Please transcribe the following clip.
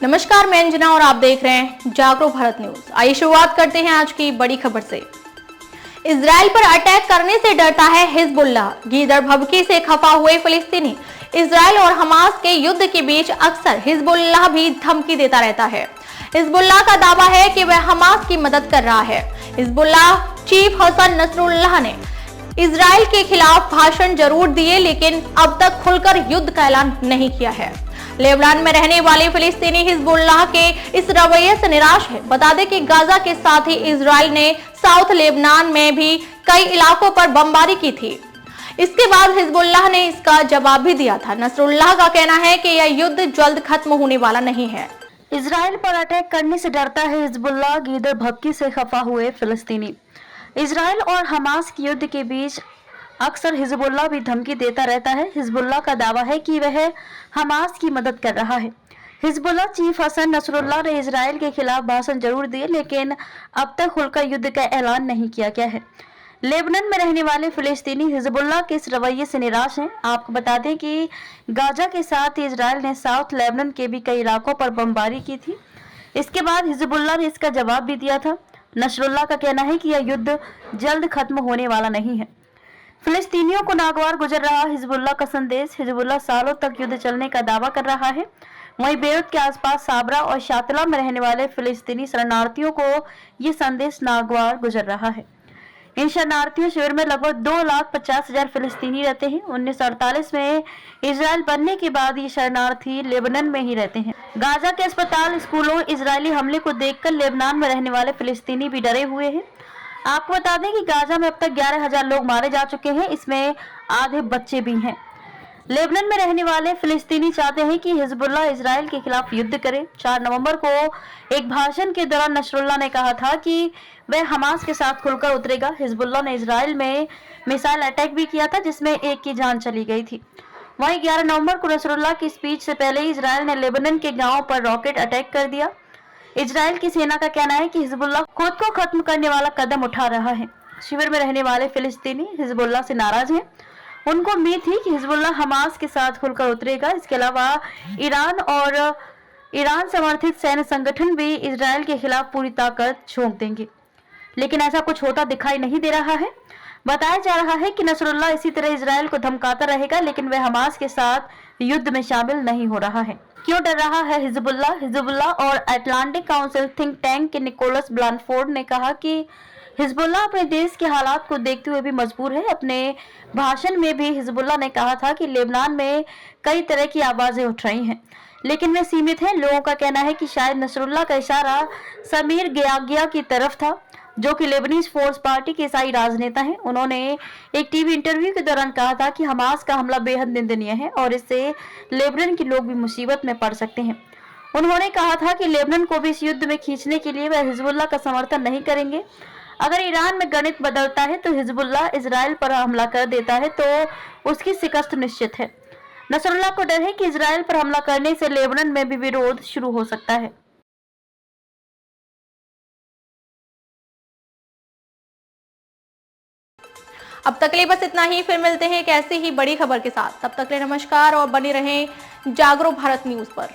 नमस्कार, मैं अंजना और आप देख रहे हैं जागरूक भारत न्यूज। आइए शुरुआत करते हैं आज की बड़ी खबर से। इजराइल पर अटैक करने से डरता है हिजबुल्लाह। गीदड़ भभकी से खफा हुए फिलिस्तीनी। इजराइल और हमास के युद्ध के बीच अक्सर हिजबुल्लाह भी धमकी देता रहता है। हिजबुल्लाह का दावा है कि वह हमास की मदद कर रहा है। हिजबुल्लाह चीफ हसन नसरुल्लाह ने इजराइल के खिलाफ भाषण जरूर दिए, लेकिन अब तक खुलकर युद्ध का ऐलान नहीं किया है। लेबनान में रहने वाले फिलिस्तीनी हिजबुल्लाह के इस रवैये से निराश है। बता दें कि गाजा के साथ ही इजराइल ने साउथ लेबनान में भी कई इलाकों पर बमबारी की थी। इसके बाद हिजबुल्लाह ने इसका जवाब भी दिया था। नसरुल्लाह का कहना है कि यह युद्ध जल्द खत्म होने वाला नहीं है। इजराइल पर अटैक करने से डरता है हिजबुल्लाह। गीदड़ भभकी से खफा हुए फिलिस्तीनी। इजराइल और हमास के युद्ध के बीच अक्सर हिजबुल्लाह भी धमकी देता रहता है। हिजबुल्लाह का दावा है कि वह हमास की मदद कर रहा है। हिजबुल्लाह चीफ हसन नसरुल्लाह ने इजराइल के खिलाफ भाषण जरूर दिए, लेकिन अब तक खुलकर युद्ध का ऐलान नहीं किया गया है। लेबनान में रहने वाले फिलिस्तीनी हिजबुल्लाह के इस रवैये से निराश हैं। आपको बता दें कि गाजा के साथ ही इजराइल ने साउथ लेबनान के भी कई इलाकों पर बमबारी की थी। इसके बाद हिजबुल्लाह ने इसका जवाब भी दिया था। नसरुल्लाह का कहना है कि यह युद्ध जल्द खत्म होने वाला नहीं है। फिलिस्तीनियों को नागवार गुजर रहा हिजबुल्लाह का संदेश। हिजबुल्लाह सालों तक युद्ध चलने का दावा कर रहा है। वहीं बेरूत के आसपास साबरा और शातला में रहने वाले फिलिस्तीनी शरणार्थियों को ये संदेश नागवार गुजर रहा है। इन शरणार्थियों शिविर में लगभग 2,50,000 फिलिस्तीनी रहते हैं। 1948 में इजराइल बनने के बाद ये शरणार्थी लेबनान में ही रहते हैं। गाजा के अस्पताल, स्कूलों, इजरायली हमले को देखकर लेबनान में रहने वाले फिलिस्तीनी भी डरे हुए हैं। आपको बता दें कि गाजा में अब तक 11,000 लोग मारे जा चुके हैं। इसमें आधे बच्चे भी हैं। लेबनान में रहने वाले फिलिस्तीनी चाहते हैं कि हिजबुल्लाह इजराइल के खिलाफ युद्ध करे। 4 नवंबर को एक भाषण के दौरान नसरुल्लाह ने कहा था कि वह हमास के साथ खुलकर उतरेगा। हिजबुल्लाह ने इजराइल में मिसाइल अटैक भी किया था, जिसमें एक की जान चली गई थी। वहीं 11 नवंबर को नसरुल्लाह की स्पीच से पहले ही इजराइल ने लेबनान के गाँव पर रॉकेट अटैक कर दिया। इजराइल की सेना का कहना है कि हिजबुल्लाह खुद को खत्म करने वाला कदम उठा रहा है। शिविर में रहने वाले फिलिस्तीनी हिजबुल्लाह से नाराज हैं। उनको उम्मीद थी कि हिजबुल्लाह हमास के साथ खुलकर उतरेगा। इसके अलावा ईरान समर्थित सैन्य संगठन भी इजराइल के खिलाफ पूरी ताकत झोंक देंगे, लेकिन ऐसा कुछ होता दिखाई नहीं दे रहा है। बताया जा रहा है कि नसरुल्लाह इसी तरह इजराइल को धमकाता रहेगा, लेकिन वह हमास के साथ युद्ध में शामिल नहीं हो रहा है। क्यों डर रहा है हिजबुल्लाह और अटलांटिक काउंसिल थिंक टैंक के निकोलस ब्लानफोर्ड ने कहा कि हिजबुल्लाह अपने देश के हालात को देखते हुए भी मजबूर है। अपने भाषण में भी हिजबुल्लाह ने कहा था कि लेबनान में कई तरह की आवाजें उठ रही हैं, लेकिन वे सीमित हैं। लोगों का कहना है कि शायद नसरुल्लाह का इशारा समीर गियागिया की तरफ था, जो कि लेबनीज फोर्स पार्टी के ईसाई राजनेता हैं। उन्होंने एक टीवी इंटरव्यू के दौरान कहा था कि हमास का हमला बेहद निंदनीय है और इससे लेबनान के लोग भी मुसीबत में पड़ सकते हैं। उन्होंने कहा था कि लेबनान को भी इस युद्ध में खींचने के लिए वह हिजबुल्लाह का समर्थन नहीं करेंगे। अगर ईरान में गणित बदलता है तो हिजबुल्लाह इजराइल पर हमला कर देता है तो उसकी शिकस्त निश्चित है। नसरुल्लाह को डर है कि इजराइल पर हमला करने से लेबनान में भी विरोध शुरू हो सकता है। अब तक के लिए बस इतना ही। फिर मिलते हैं एक ऐसी ही बड़ी खबर के साथ। तब तक के लिए नमस्कार और बने रहें जागरूक भारत न्यूज पर।